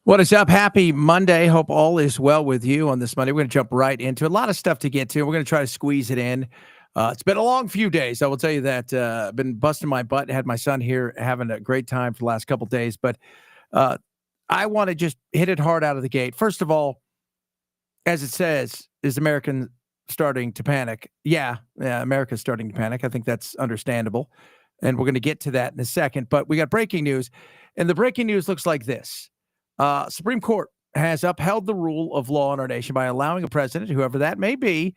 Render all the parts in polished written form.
What is up? Happy Monday. Hope all is well with you on this Monday. We're going to jump right into a lot of stuff to get to. We're going to try to squeeze it in. It's been a long few days. I will tell you that. I've been busting my butt. Had my son here having a great time for the last couple of days. But I want to just hit it hard out of the gate. First of all, as it says, is American starting to panic? Yeah, America's starting to panic. I think that's understandable. And we're going to get to that in a second. But we got breaking news. And the breaking news looks like this. Supreme Court has upheld the rule of law in our nation by allowing a president, whoever that may be,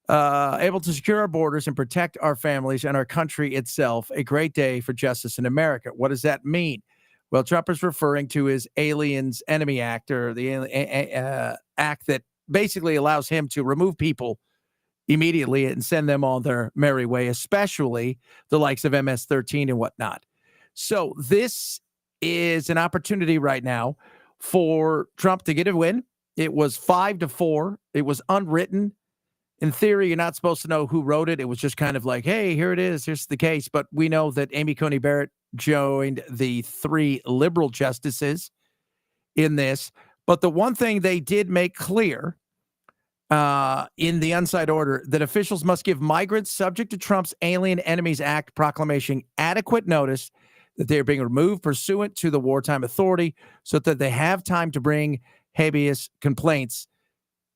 able to secure our borders and protect our families and our country itself. A great day for justice in America. What does that mean? Well, Trump is referring to his Aliens Enemy Act, or the act that basically allows him to remove people immediately and send them on their merry way, especially the likes of MS-13 and whatnot. So this is an opportunity right now for Trump to get a win. It was 5-4. It was unwritten. In theory, you're not supposed to know who wrote it. It was just kind of like, hey, here it is. Here's the case. But we know that Amy Coney Barrett joined the 3 liberal justices in this. But the one thing they did make clear in the unsigned order, that officials must give migrants subject to Trump's Alien Enemies Act proclamation adequate notice that they are being removed pursuant to the wartime authority so that they have time to bring habeas complaints.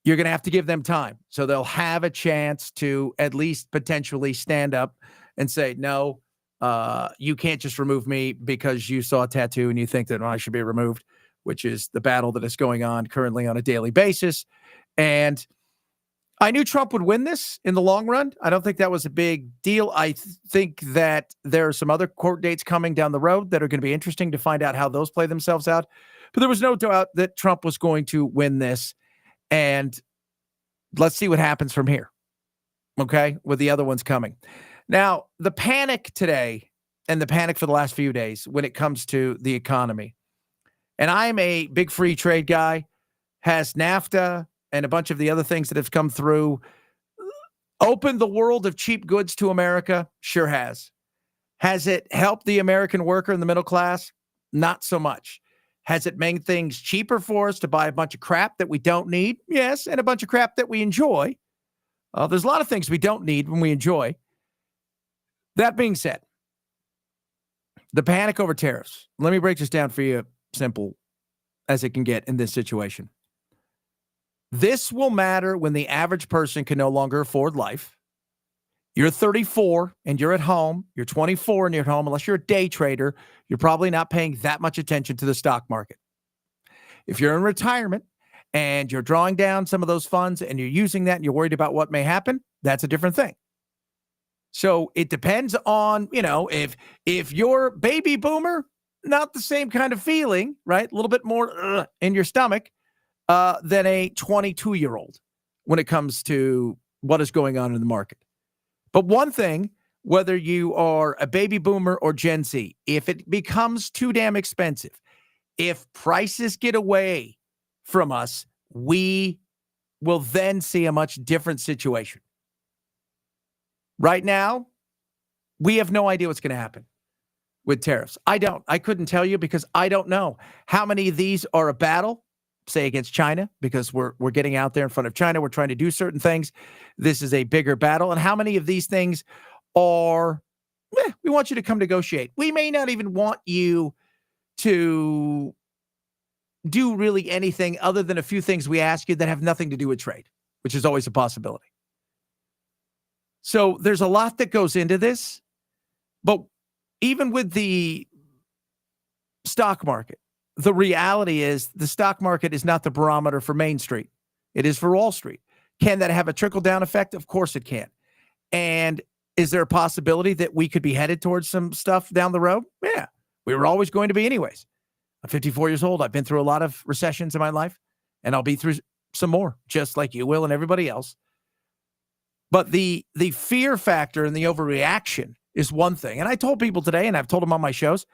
You're going to have to give them time. So they'll have a chance to at least potentially stand up and say, no, you can't just remove me because you saw a tattoo and you think that I should be removed, which is the battle that is going on currently on a daily basis. And I knew Trump would win this in the long run. I don't think that was a big deal. I think that there are some other court dates coming down the road that are going to be interesting to find out how those play themselves out. But there was no doubt that Trump was going to win this. And let's see what happens from here, okay, with the other ones coming. Now, the panic today and the panic for the last few days when it comes to the economy, and I'm a big free trade guy, has NAFTA and a bunch of the other things that have come through opened the world of cheap goods to America? Sure has. Has it helped the American worker and the middle class? Not so much. Has it made things cheaper for us to buy a bunch of crap that we don't need? Yes, and a bunch of crap that we enjoy. There's a lot of things we don't need when we enjoy. That being said, the panic over tariffs. Let me break this down for you, simple as it can get in this situation. This will matter when the average person can no longer afford life. You're 34 and you're at home. You're 24 and you're at home. Unless you're a day trader, you're probably not paying that much attention to the stock market. If you're in retirement and you're drawing down some of those funds and you're using that and you're worried about what may happen, that's a different thing. So it depends on, if you're baby boomer, not the same kind of feeling, right? A little bit more in your stomach than a 22-year-old when it comes to what is going on in the market. But one thing, whether you are a baby boomer or Gen Z, if it becomes too damn expensive, if prices get away from us, we will then see a much different situation. Right now, we have no idea what's going to happen with tariffs. I couldn't tell you because I don't know how many of these are a battle, say against China, because we're getting out there in front of China. We're trying to do certain things. This is a bigger battle. And how many of these things are, we want you to come negotiate. We may not even want you to do really anything other than a few things we ask you that have nothing to do with trade, which is always a possibility. So there's a lot that goes into this. But even with the stock market, the reality is the stock market is not the barometer for Main Street. It is for Wall Street. Can that have a trickle-down effect? Of course it can. And is there a possibility that we could be headed towards some stuff down the road? Yeah, we were always going to be anyways. I'm 54 years old. I've been through a lot of recessions in my life, and I'll be through some more, just like you will and everybody else. But the fear factor and the overreaction is one thing. And I told people today, and I've told them on my shows,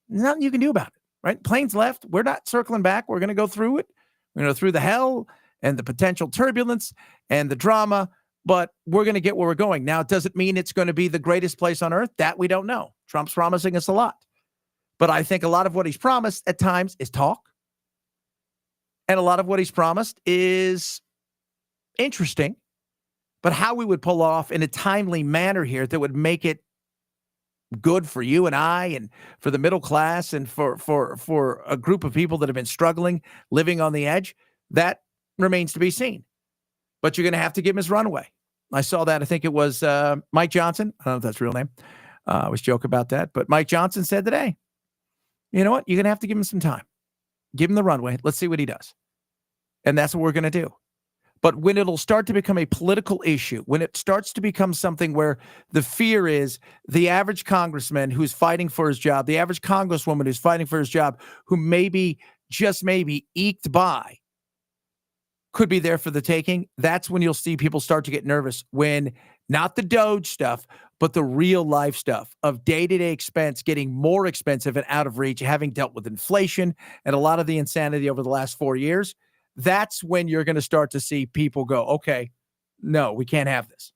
nothing you can do about it, right? Planes left. We're not circling back. We're going to go through it. We're going to go through the hell and the potential turbulence and the drama, but we're going to get where we're going. Now, does it mean it's going to be the greatest place on earth? That we don't know. Trump's promising us a lot. But I think a lot of what he's promised at times is talk. And a lot of what he's promised is interesting, but how we would pull off in a timely manner here that would make it good for you and I and for the middle class and for a group of people that have been struggling, living on the edge, that remains to be seen. But you're going to have to give him his runway. I saw that. I think it was Mike Johnson. I don't know if that's his real name. I was joking about that. But Mike Johnson said today, you know what? You're going to have to give him some time. Give him the runway. Let's see what he does. And that's what we're going to do. But when it'll start to become a political issue, when it starts to become something where the fear is the average congressman who's fighting for his job, the average congresswoman who's fighting for his job, who maybe, just maybe, eked by, could be there for the taking, that's when you'll see people start to get nervous, when not the Doge stuff, but the real life stuff of day-to-day expense getting more expensive and out of reach, having dealt with inflation and a lot of the insanity over the last 4 years. That's when you're going to start to see people go, okay, no, we can't have this.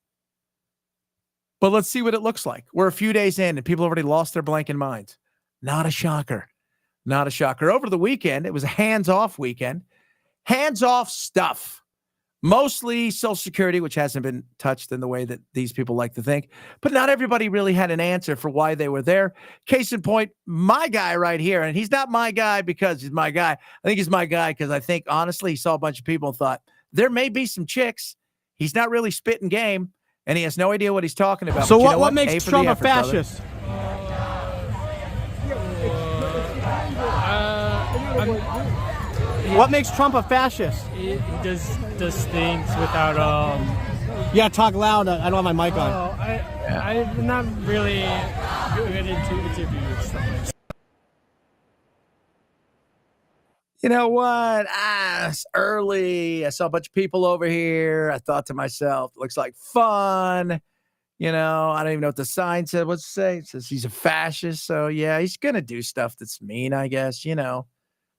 But let's see what it looks like. We're a few days in and people have already lost their blanking minds. Not a shocker. Not a shocker. Over the weekend, it was a hands-off weekend. Hands-off stuff. Mostly Social Security, which hasn't been touched in the way that these people like to think. But not everybody really had an answer for why they were there. Case in point, my guy right here, and he's not my guy because he's my guy. I think he's my guy because I think, honestly, he saw a bunch of people and thought, there may be some chicks. He's not really spitting game, and he has no idea what he's talking about. So what makes Trump a fascist? What makes Trump a fascist? He does things without Yeah, talk loud. I don't have my mic on. I'm not really good into interviews stuff like that. You know what? It's early. I saw a bunch of people over here. I thought to myself, looks like fun. You know, I don't even know what the sign said. What's it say? It says he's a fascist. So, yeah, he's going to do stuff that's mean, I guess, you know,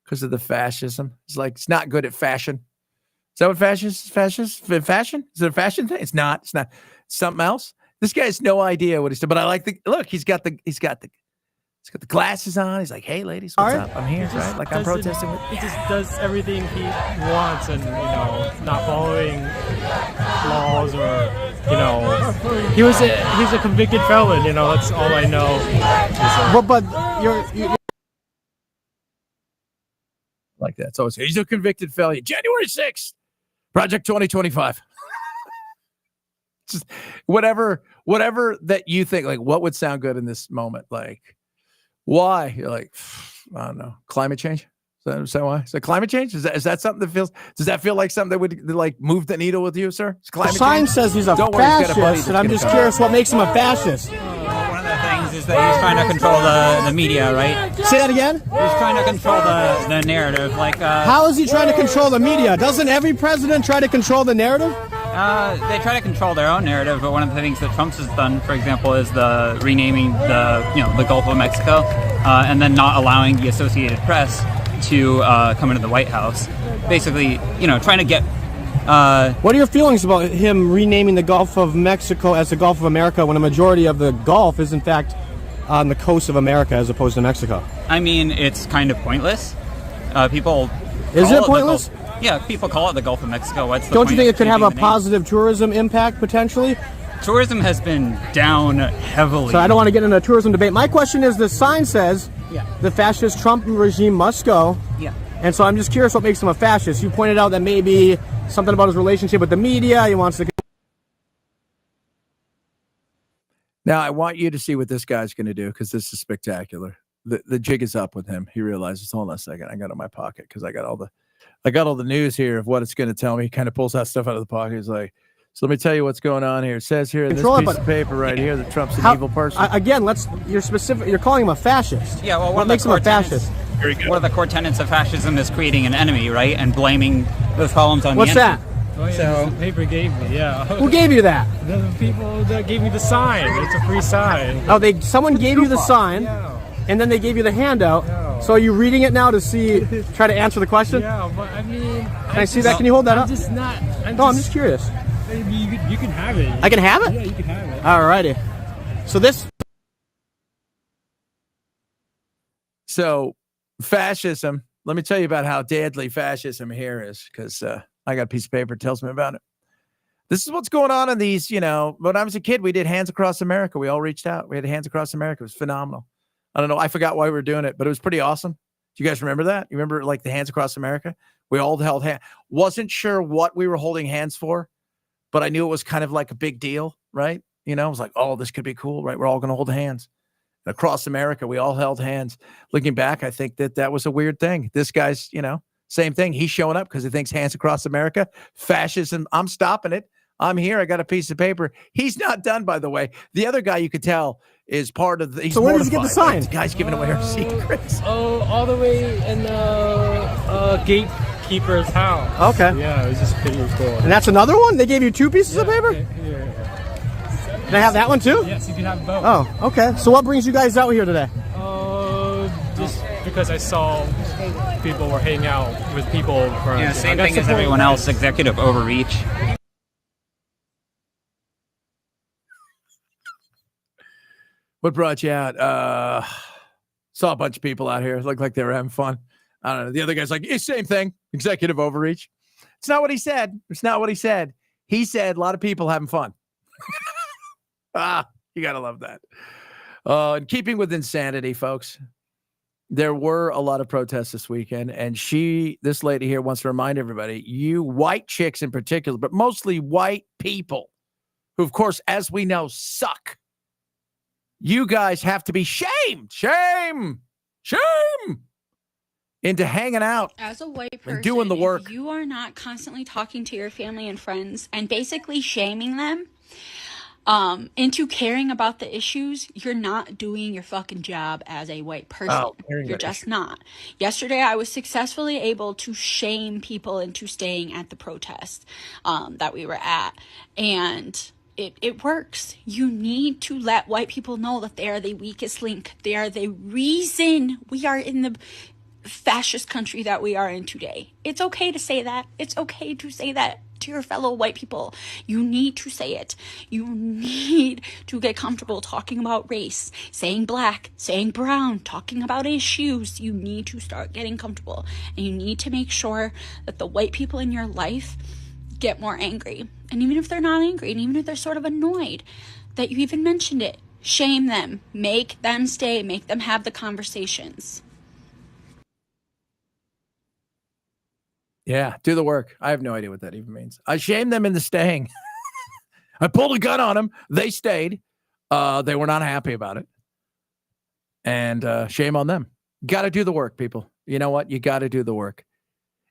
because of the fascism. It's like, it's not good at fashion. Is that what fashion? Is it a fashion thing? It's not. It's not. It's something else. This guy has no idea what he's doing, but I like the look. He's got the glasses on. He's like, "Hey, ladies, what's up? I'm here, right? Like I'm protesting." He just does everything he wants, and not following laws or he's a convicted felon. That's all I know. But you're like that. So he's a convicted felon. January 6th, Project 2025. Just whatever that you think, like, what would sound good in this moment? Like, why? You're like, I don't know. Climate change? Is that why? Is it climate change? Is that something that does that feel like something that would like move the needle with you, sir? It's climate the sign change? says he's a fascist, and I'm just curious what makes him a fascist. One of the things is that he's trying to control the media, right? Say that again? He's trying to control the narrative. How is he trying to control the media? Doesn't every president try to control the narrative? They try to control their own narrative, but one of the things that Trump's has done, for example, is the renaming the Gulf of Mexico, and then not allowing the Associated Press to come into the White House. Basically, trying to get. What are your feelings about him renaming the Gulf of Mexico as the Gulf of America when a majority of the Gulf is in fact on the coast of America as opposed to Mexico? I mean, it's kind of pointless. People. Is it pointless? Yeah, people call it the Gulf of Mexico. Don't you think it could have a positive tourism impact potentially? Tourism has been down heavily. So I don't want to get into a tourism debate. My question is, the sign says the fascist Trump regime must go. Yeah. And so I'm just curious what makes him a fascist. You pointed out that maybe something about his relationship with the media. He wants to. Now, I want you to see what this guy's going to do, because this is spectacular. The jig is up with him. He realizes, hold on a second, I got it in my pocket because I got all the news here of what it's going to tell me. He kind of pulls that stuff out of the pocket. He's like, so let me tell you what's going on here. It says here in this piece of paper right here that Trump's an evil person. Again, you're calling him a fascist. Yeah, well, what makes him a fascist? One of the core tenets of fascism is creating an enemy, right? And blaming those problems on What's the enemy. that? Oh, yeah, So the paper gave me, yeah. Who gave you that? The people that gave me the sign. It's a free sign. Oh, someone gave you the sign, Yeah. and then they gave you the handout. Yeah. So are you reading it now to try to answer the question? Yeah, but I mean... Can I see that? Can you hold that up? I'm just not... I'm just curious. You can have it. I can have it? Yeah, you can have it. Alrighty. So So fascism, let me tell you about how deadly fascism here is, because I got a piece of paper that tells me about it. This is what's going on in these, when I was a kid, we did Hands Across America. We all reached out. We had Hands Across America. It was phenomenal. I don't know. I forgot why we were doing it, but it was pretty awesome. Do you guys remember that? You remember like the Hands Across America? We all held hands. Wasn't sure what we were holding hands for, but I knew it was kind of like a big deal, right? I was like, oh, this could be cool, right? We're all going to hold hands. And across America, we all held hands. Looking back, I think that was a weird thing. This guy's, same thing. He's showing up because he thinks Hands Across America, fascism. I'm stopping it. I'm here. I got a piece of paper. He's not done, by the way. The other guy, you could tell, is part of the. He's so where does he get the sign? Right? The guy's giving away our secrets. Oh, all the way in the gatekeeper's house. Okay. Yeah, it was just pretty cool. And that's another one? They gave you 2 pieces of paper? Yeah. Can I have that one too? Yes, you can have both. Oh, okay. So what brings you guys out here today? Just because I saw people were hanging out with people. Same thing as everyone else. Executive overreach. What brought you out? Saw a bunch of people out here. Looked like they were having fun. I don't know. The other guy's like, same thing. Executive overreach. It's not what he said. It's not what he said. He said a lot of people having fun. You got to love that. In keeping with insanity, folks, there were a lot of protests this weekend. And this lady here wants to remind everybody, you white chicks in particular, but mostly white people who, of course, as we know, suck. You guys have to be shamed, shame into hanging out as a white person and doing the work. If you are not constantly talking to your family and friends and basically shaming them into caring about the issues, you're not doing your fucking job as a white person. You're just not. Yesterday, I was successfully able to shame people into staying at the protest that we were at, and it works. You need to let white people know that they are the weakest link. They are the reason we are in the fascist country that we are in today. It's okay to say that. It's okay to say that to your fellow white people. You need to say it. You need to get comfortable talking about race, saying black, saying brown, talking about issues. You need to start getting comfortable, and you need to make sure that the white people in your life get more angry. And even if they're not angry, and even if they're sort of annoyed that you even mentioned it, shame them, make them stay, make them have the conversations. Yeah, do the work. I have no idea what that even means. I shamed them into staying. I pulled a gun on them. They stayed. They were not happy about it. And shame on them. Got to do the work, people. You know what? You got to do the work.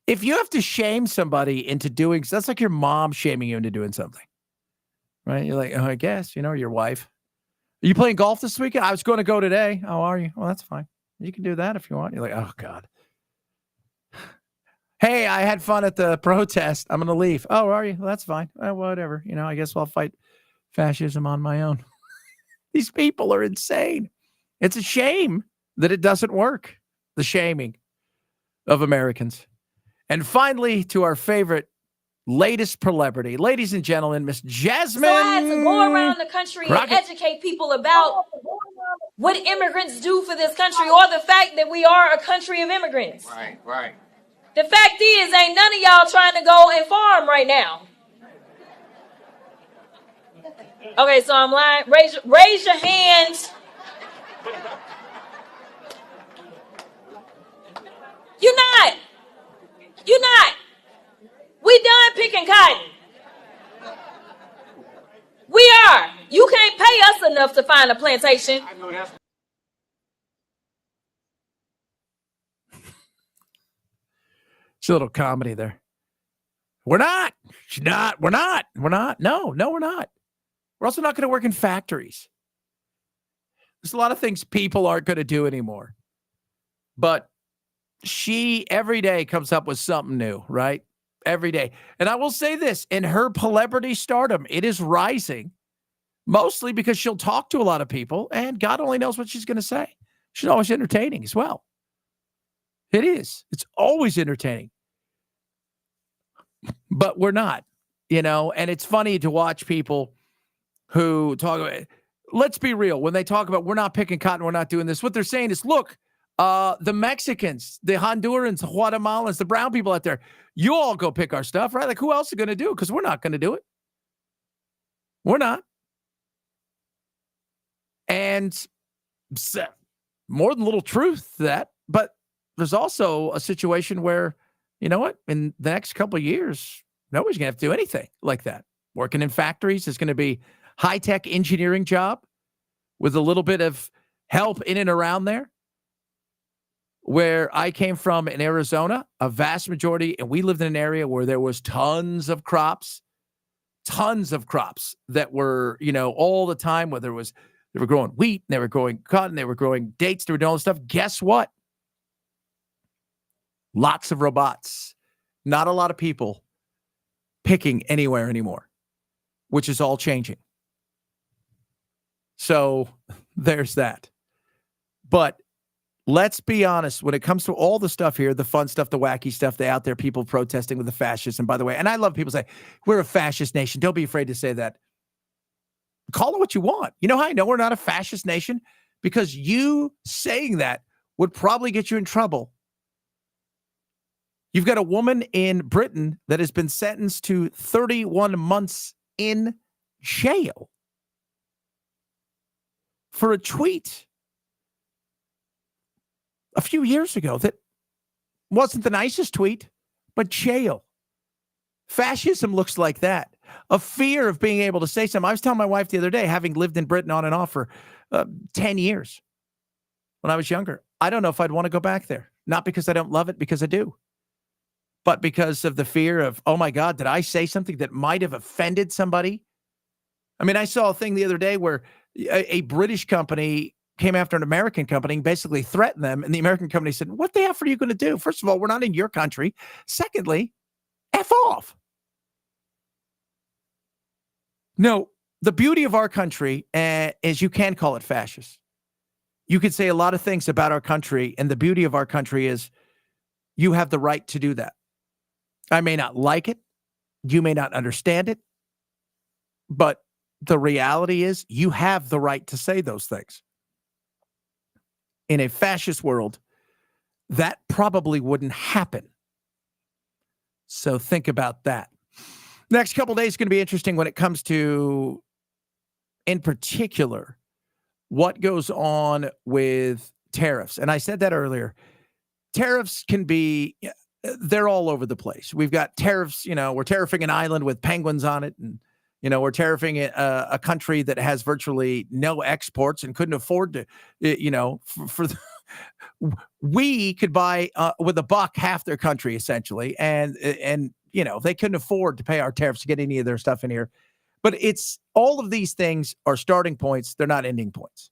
If you have to shame somebody into doing, that's like your mom shaming you into doing something, right? You're like, oh, I guess, your wife. Are you playing golf this weekend? I was going to go today. Oh, are you? Well, that's fine. You can do that if you want. You're like, oh, God. Hey, I had fun at the protest. I'm going to leave. Oh, are you? Well, that's fine. Well, whatever. I guess I'll fight fascism on my own. These people are insane. It's a shame that it doesn't work. The shaming of Americans. And finally, to our favorite latest celebrity, ladies and gentlemen, Miss Jasmine. So I had to go around the country and educate people about what immigrants do for this country, or the fact that we are a country of immigrants. Right. The fact is, ain't none of y'all trying to go and farm right now. Okay, so I'm lying. Raise your hands. You're not. We done picking cotton. We are. You can't pay us enough to find a plantation. I know that's It's a little comedy there. We're not. She's not. We're not. We're not. No, we're not. We're also not going to work in factories. There's a lot of things people aren't going to do anymore. But she every day comes up with something new, right? Every day. And I will say this, in her celebrity stardom, it is rising, mostly because she'll talk to a lot of people, and God only knows what she's going to say. She's always entertaining as well. It is. It's always entertaining. But we're not, and it's funny to watch people who talk about, let's be real, when they talk about we're not picking cotton, we're not doing this, what they're saying is, look, The Mexicans, the Hondurans, the Guatemalans, the brown people out there, you all go pick our stuff, right? Like, who else is going to do it? Because we're not going to do it. We're not. And more than a little truth to that, but there's also a situation where, you know what, in the next couple of years, nobody's going to have to do anything like that. Working in factories is going to be high-tech engineering job with a little bit of help in and around there. Where I came from in Arizona, a vast majority, and we lived in an area where there was tons of crops that were, all the time, whether it was, they were growing wheat, they were growing cotton, they were growing dates, they were doing all this stuff. Guess what? Lots of robots, not a lot of people picking anywhere anymore, which is all changing. So there's that. But let's be honest, when it comes to all the stuff here, the fun stuff, the wacky stuff, the out there people protesting with the fascists. And by the way, and I love people say, we're a fascist nation. Don't be afraid to say that. Call it what you want. You know how I know we're not a fascist nation? Because you saying that would probably get you in trouble. You've got a woman in Britain that has been sentenced to 31 months in jail for a tweet a few years ago that wasn't the nicest tweet, but jail. Fascism looks like that. A fear of being able to say something. I was telling my wife the other day, having lived in Britain on and off for 10 years when I was younger, I don't know if I'd want to go back there. Not because I don't love it, because I do. But because of the fear of, oh my God, did I say something that might have offended somebody? I mean, I saw a thing the other day where a British company came after an American company and basically threatened them. And the American company said, what the F are you going to do? First of all, we're not in your country. Secondly, F off. No, the beauty of our country is you can call it fascist. You could say a lot of things about our country. And the beauty of our country is you have the right to do that. I may not like it. You may not understand it. But the reality is you have the right to say those things. In a fascist world, that probably wouldn't happen. So think about that. Next couple of days is going to be interesting when it comes to, in particular, what goes on with tariffs. And I said that earlier. Tariffs can be, they're all over the place. We've got tariffs, we're tariffing an island with penguins on it. And, we're tariffing a country that has virtually no exports and couldn't afford to, we could buy with $1 half their country essentially. And they couldn't afford to pay our tariffs to get any of their stuff in here. But it's all of these things are starting points. They're not ending points.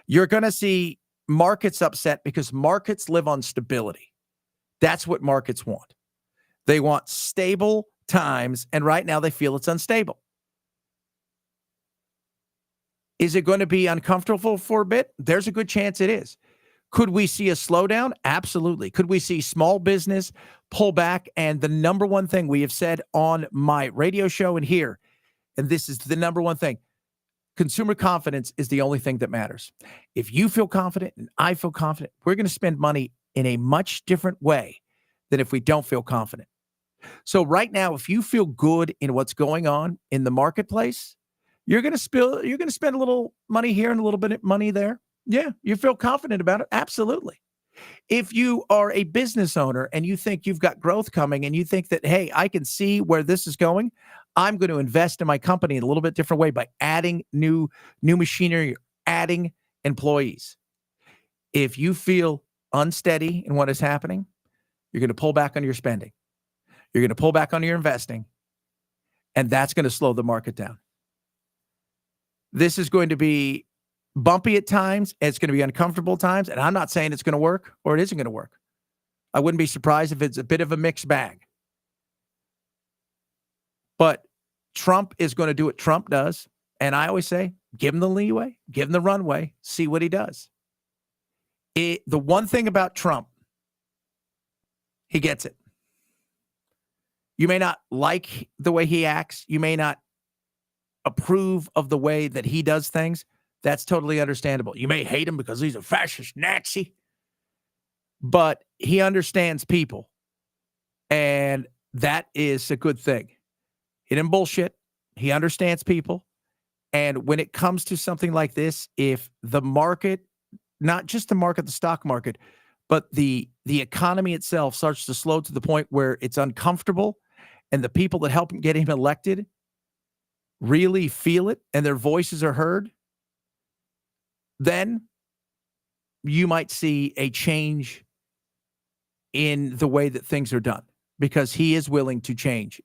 You're going to see markets upset because markets live on stability. That's what markets want. They want stable times. And right now they feel it's unstable. Is it going to be uncomfortable for a bit? There's a good chance it is. Could we see a slowdown? Absolutely. Could we see small business pull back? And the number one thing we have said on my radio show and here, and this is the number one thing, consumer confidence is the only thing that matters. If you feel confident and I feel confident, we're going to spend money in a much different way than if we don't feel confident. So right now, if you feel good in what's going on in the marketplace, you're going to spend a little money here and a little bit of money there. Yeah, you feel confident about it. Absolutely. If you are a business owner and you think you've got growth coming and you think that, hey, I can see where this is going, I'm going to invest in my company in a little bit different way by adding new machinery, adding employees. If you feel unsteady in what is happening, you're going to pull back on your spending. You're going to pull back on your investing, and that's going to slow the market down. This is going to be bumpy at times. It's going to be uncomfortable at times. And I'm not saying it's going to work or it isn't going to work. I wouldn't be surprised if it's a bit of a mixed bag. But Trump is going to do what Trump does. And I always say, give him the leeway, give him the runway, see what he does. The one thing about Trump, he gets it. You may not like the way he acts. You may not approve of the way that he does things. That's totally understandable. You may hate him because he's a fascist Nazi. but he understands people. And that is a good thing. He didn't bullshit. He understands people. And when it comes to something like this, if the market, not just the market, the stock market, but the economy itself starts to slow to the point where it's uncomfortable and the people that help get him elected really feel it and their voices are heard, then you might see a change in the way that things are done because he is willing to change.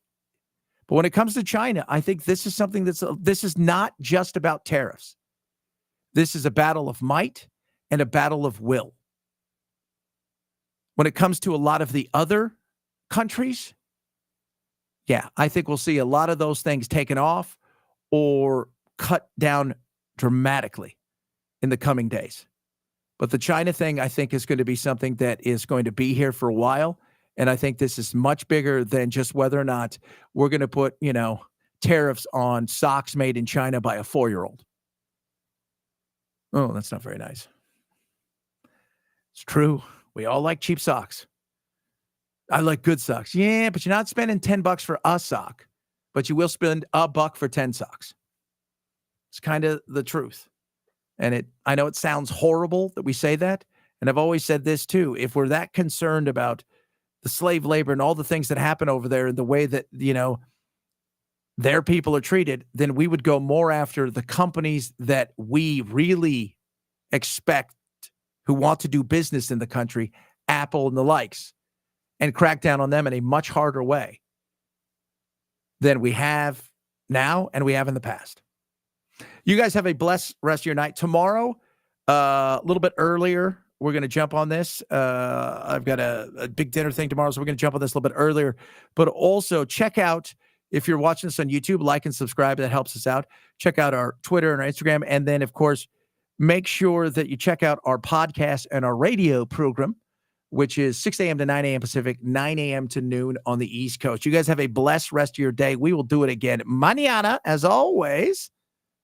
But when it comes to China, I think this is something this is not just about tariffs. This is a battle of might and a battle of will. When it comes to a lot of the other countries, yeah, I think we'll see a lot of those things taken off or cut down dramatically in the coming days. But the China thing, I think, is going to be something that is going to be here for a while. And I think this is much bigger than just whether or not we're going to put, tariffs on socks made in China by a 4-year-old. Oh, that's not very nice. It's true. We all like cheap socks. I like good socks. Yeah, but you're not spending $10 for a sock, but you will spend $1 for 10 socks. It's kind of the truth. And I know it sounds horrible that we say that. And I've always said this too. If we're that concerned about the slave labor and all the things that happen over there and the way that, their people are treated, then we would go more after the companies that we really expect who want to do business in the country, Apple and the likes, and crack down on them in a much harder way than we have now and we have in the past. You guys have a blessed rest of your night. Tomorrow, a little bit earlier, we're going to jump on this. I've got a big dinner thing tomorrow, so we're going to jump on this a little bit earlier. But also check out, if you're watching this on YouTube, like and subscribe. That helps us out. Check out our Twitter and our Instagram. And then, of course, make sure that you check out our podcast and our radio program, which is 6 a.m. to 9 a.m. Pacific, 9 a.m. to noon on the East Coast. You guys have a blessed rest of your day. We will do it again mañana, as always.